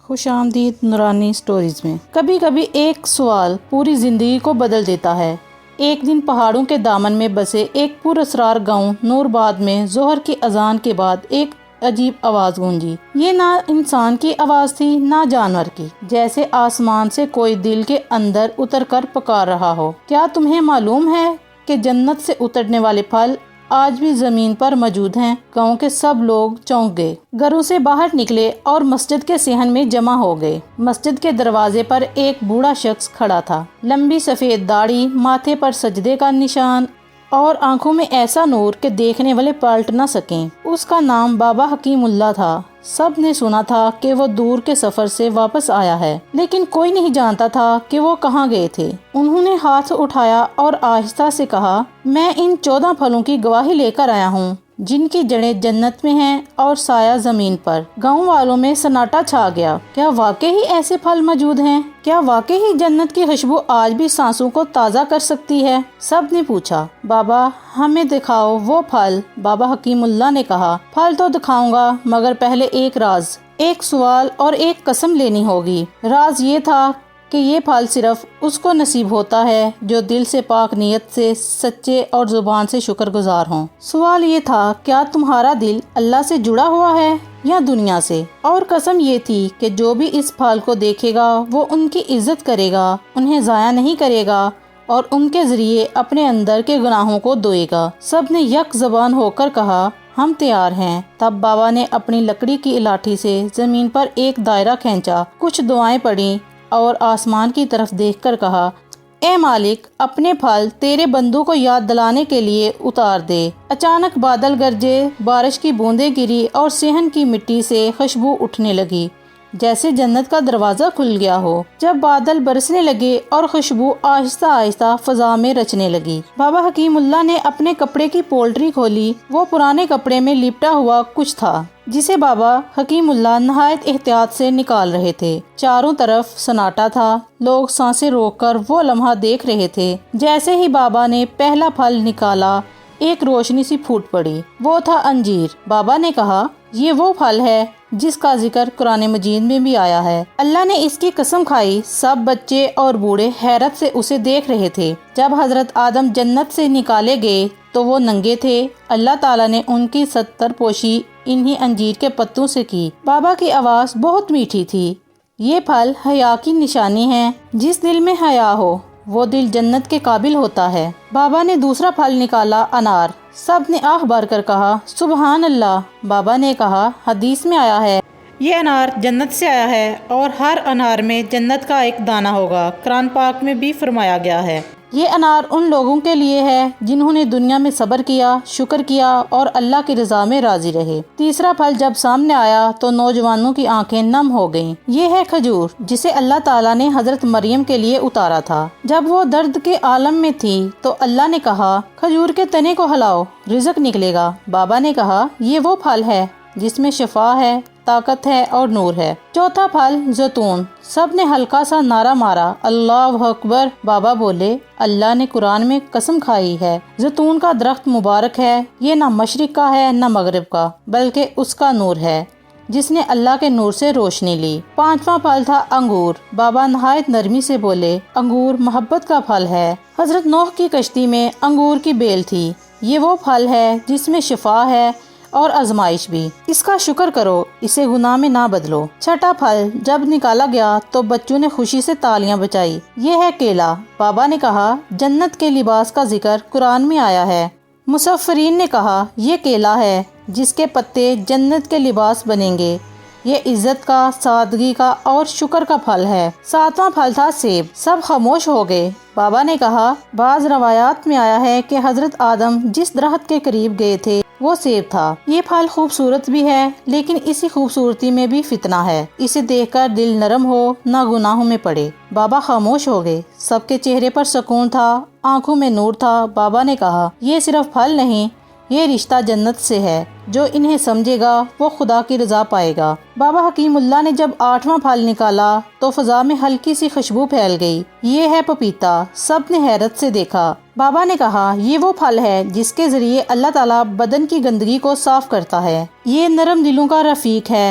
خوش آمدید نورانی سٹوریز میں۔ کبھی کبھی ایک سوال پوری زندگی کو بدل دیتا ہے۔ ایک دن پہاڑوں کے دامن میں بسے ایک پر اسرار گاؤں نورباد میں ظہر کی اذان کے بعد ایک عجیب آواز گونجی۔ یہ نہ انسان کی آواز تھی نہ جانور کی، جیسے آسمان سے کوئی دل کے اندر اتر کر پکار رہا ہو۔ کیا تمہیں معلوم ہے کہ جنت سے اترنے والے پھل آج بھی زمین پر موجود ہیں؟ گاؤں کے سب لوگ چونک گئے، گھروں سے باہر نکلے اور مسجد کے صحن میں جمع ہو گئے۔ مسجد کے دروازے پر ایک بوڑھا شخص کھڑا تھا، لمبی سفید داڑھی، ماتھے پر سجدے کا نشان اور آنکھوں میں ایسا نور کہ دیکھنے والے پلٹ نہ سکیں۔ اس کا نام بابا حکیم اللہ تھا۔ سب نے سنا تھا کہ وہ دور کے سفر سے واپس آیا ہے، لیکن کوئی نہیں جانتا تھا کہ وہ کہاں گئے تھے۔ انہوں نے ہاتھ اٹھایا اور آہستہ سے کہا، میں ان 14 پھلوں کی گواہی لے کر آیا ہوں جن کی جڑیں جنت میں ہیں اور سایہ زمین پر۔ گاؤں والوں میں سناٹا چھا گیا۔ کیا واقعی ایسے پھل موجود ہیں؟ کیا واقعی جنت کی خوشبو آج بھی سانسوں کو تازہ کر سکتی ہے؟ سب نے پوچھا، بابا ہمیں دکھاؤ وہ پھل۔ بابا حکیم اللہ نے کہا، پھل تو دکھاؤں گا، مگر پہلے ایک راز، ایک سوال اور ایک قسم لینی ہوگی۔ راز یہ تھا کہ یہ پھل صرف اس کو نصیب ہوتا ہے جو دل سے پاک نیت سے سچے اور زبان سے شکر گزار ہوں۔ سوال یہ تھا، کیا تمہارا دل اللہ سے جڑا ہوا ہے یا دنیا سے؟ اور قسم یہ تھی کہ جو بھی اس پھل کو دیکھے گا وہ ان کی عزت کرے گا، انہیں ضائع نہیں کرے گا اور ان کے ذریعے اپنے اندر کے گناہوں کو دھوئے گا۔ سب نے یک زبان ہو کر کہا، ہم تیار ہیں۔ تب بابا نے اپنی لکڑی کی لاٹھی سے زمین پر ایک دائرہ کھینچا، کچھ دعائیں پڑھیں اور آسمان کی طرف دیکھ کر کہا، اے مالک، اپنے پھل تیرے بندوں کو یاد دلانے کے لیے اتار دے۔ اچانک بادل گرجے، بارش کی بوندیں گری اور صحن کی مٹی سے خوشبو اٹھنے لگی، جیسے جنت کا دروازہ کھل گیا ہو۔ جب بادل برسنے لگے اور خوشبو آہستہ آہستہ فضا میں رچنے لگی، بابا حکیم اللہ نے اپنے کپڑے کی پولٹری کھولی۔ وہ پرانے کپڑے میں لپٹا ہوا کچھ تھا جسے بابا حکیم اللہ نہایت احتیاط سے نکال رہے تھے۔ چاروں طرف سناٹا تھا، لوگ سانسیں روک کر وہ لمحہ دیکھ رہے تھے۔ جیسے ہی بابا نے پہلا پھل نکالا، ایک روشنی سی پھوٹ پڑی، وہ تھا انجیر۔ بابا نے کہا، یہ وہ پھل ہے جس کا ذکر قرآن مجید میں بھی آیا ہے۔ اللہ نے اس کی قسم کھائی۔ سب بچے اور بوڑھے حیرت سے اسے دیکھ رہے تھے۔ جب حضرت آدم جنت سے نکالے گئے تو وہ ننگے تھے۔ اللہ تعالیٰ نے ان کی ستر پوشی انہی انجیر کے پتوں سے کی۔ بابا کی آواز بہت میٹھی تھی، یہ پھل حیا کی نشانی ہے۔ جس دل میں حیا ہو وہ دل جنت کے قابل ہوتا ہے۔ بابا نے دوسرا پھل نکالا، انار۔ سب نے آہ بھر کر کہا، سبحان اللہ۔ بابا نے کہا، حدیث میں آیا ہے یہ انار جنت سے آیا ہے اور ہر انار میں جنت کا ایک دانہ ہوگا۔ قرآن پاک میں بھی فرمایا گیا ہے، یہ انار ان لوگوں کے لیے ہے جنہوں نے دنیا میں صبر کیا، شکر کیا اور اللہ کی رضا میں راضی رہے۔ تیسرا پھل جب سامنے آیا تو نوجوانوں کی آنکھیں نم ہو گئیں۔ یہ ہے کھجور، جسے اللہ تعالیٰ نے حضرت مریم کے لیے اتارا تھا جب وہ درد کے عالم میں تھی، تو اللہ نے کہا، کھجور کے تنے کو ہلاؤ، رزق نکلے گا۔ بابا نے کہا، یہ وہ پھل ہے جس میں شفا ہے، طاقت ہے اور نور ہے۔ چوتھا پھل زیتون۔ سب نے ہلکا سا نعرہ مارا، اللہ اکبر۔ بابا بولے، اللہ نے قرآن میں قسم کھائی ہے، زیتون کا درخت مبارک ہے، یہ نہ مشرق کا ہے نہ مغرب کا، بلکہ اس کا نور ہے جس نے اللہ کے نور سے روشنی لی۔ پانچواں پھل تھا انگور۔ بابا نہایت نرمی سے بولے، انگور محبت کا پھل ہے۔ حضرت نوح کی کشتی میں انگور کی بیل تھی، یہ وہ پھل ہے جس میں شفا ہے اور آزمائش بھی، اس کا شکر کرو، اسے گناہ میں نہ بدلو۔ چھٹا پھل جب نکالا گیا تو بچوں نے خوشی سے تالیاں بجائی، یہ ہے کیلا۔ بابا نے کہا، جنت کے لباس کا ذکر قرآن میں آیا ہے۔ مصفرین نے کہا، یہ کیلا ہے جس کے پتے جنت کے لباس بنیں گے، یہ عزت کا، سادگی کا اور شکر کا پھل ہے۔ ساتواں پھل تھا سیب۔ سب خاموش ہو گئے۔ بابا نے کہا، بعض روایات میں آیا ہے کہ حضرت آدم جس درخت کے قریب گئے تھے وہ سیب تھا۔ یہ پھل خوبصورت بھی ہے، لیکن اسی خوبصورتی میں بھی فتنہ ہے، اسے دیکھ کر دل نرم ہو، نہ گناہوں میں پڑے۔ بابا خاموش ہو گئے۔ سب کے چہرے پر سکون تھا، آنکھوں میں نور تھا۔ بابا نے کہا، یہ صرف پھل نہیں، یہ رشتہ جنت سے ہے، جو انہیں سمجھے گا وہ خدا کی رضا پائے گا۔ بابا حکیم اللہ نے جب آٹھواں پھل نکالا تو فضا میں ہلکی سی خوشبو پھیل گئی، یہ ہے پپیتا۔ سب نے حیرت سے دیکھا۔ بابا نے کہا، یہ وہ پھل ہے جس کے ذریعے اللہ تعالیٰ بدن کی گندگی کو صاف کرتا ہے، یہ نرم دلوں کا رفیق ہے۔